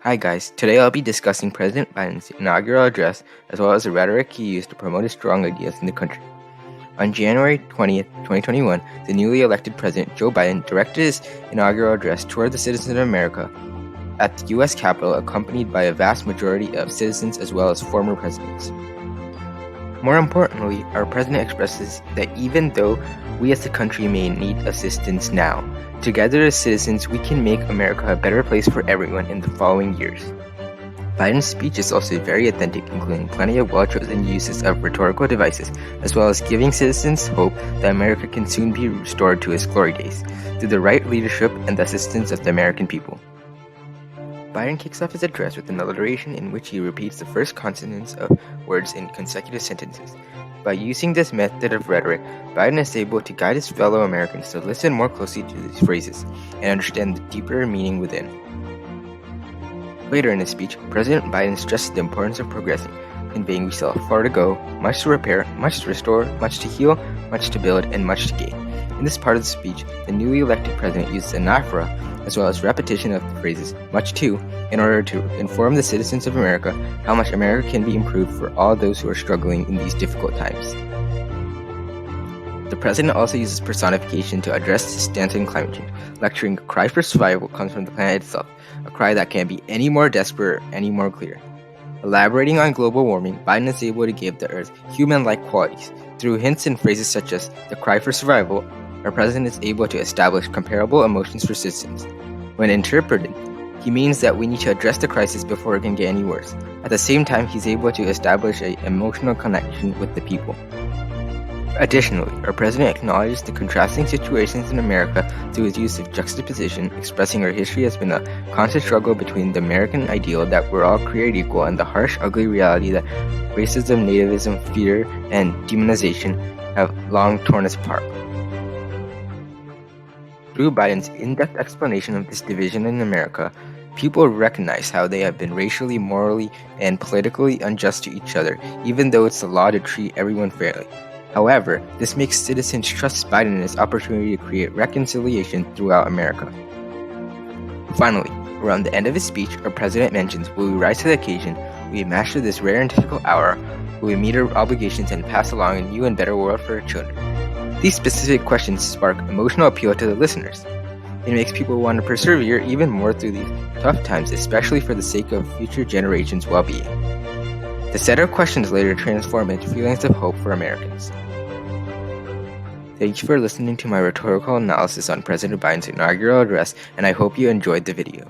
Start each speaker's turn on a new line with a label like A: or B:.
A: Hi guys, today I'll be discussing President Biden's inaugural address as well as the rhetoric he used to promote his strong ideas in the country. On January 20th, 2021, the newly elected President Joe Biden directed his inaugural address toward the citizens of America at the U.S. Capitol, accompanied by a vast majority of citizens as well as former presidents. More importantly, our president expresses that even though we as a country may need assistance now, together as citizens we can make America a better place for everyone in the following years. Biden's speech is also very authentic, including plenty of well-chosen uses of rhetorical devices, as well as giving citizens hope that America can soon be restored to its glory days, through the right leadership and the assistance of the American people. Biden kicks off his address with an alliteration in which he repeats the first consonants of words in consecutive sentences. By using this method of rhetoric, Biden is able to guide his fellow Americans to listen more closely to these phrases and understand the deeper meaning within. Later in his speech, President Biden stresses the importance of progressing, conveying we still have far to go, much to repair, much to restore, much to heal, much to build, and much to gain. In this part of the speech, the newly elected president uses anaphora, as well as repetition of the phrases much to, in order to inform the citizens of America how much America can be improved for all those who are struggling in these difficult times. The president also uses personification to address his stance on climate change, lecturing a cry for survival comes from the planet itself, a cry that can't be any more desperate or any more clear. Elaborating on global warming, Biden is able to give the Earth human-like qualities. Through hints and phrases such as the cry for survival, our president is able to establish comparable emotions for citizens. When interpreted, he means that we need to address the crisis before it can get any worse. At the same time, he's able to establish an emotional connection with the people. Additionally, our president acknowledges the contrasting situations in America through his use of juxtaposition, expressing our history has been a constant struggle between the American ideal that we're all created equal and the harsh, ugly reality that racism, nativism, fear, and demonization have long torn us apart. Through Biden's in-depth explanation of this division in America, people recognize how they have been racially, morally, and politically unjust to each other, even though it's the law to treat everyone fairly. However, this makes citizens trust Biden in his opportunity to create reconciliation throughout America. Finally, around the end of his speech, our president mentions, will we rise to the occasion, will we master this rare and difficult hour, will we meet our obligations and pass along a new and better world for our children? These specific questions spark emotional appeal to the listeners. It makes people want to persevere even more through these tough times, especially for the sake of future generations' well-being. The set of questions later transform into feelings of hope for Americans. Thank you for listening to my rhetorical analysis on President Biden's inaugural address, and I hope you enjoyed the video.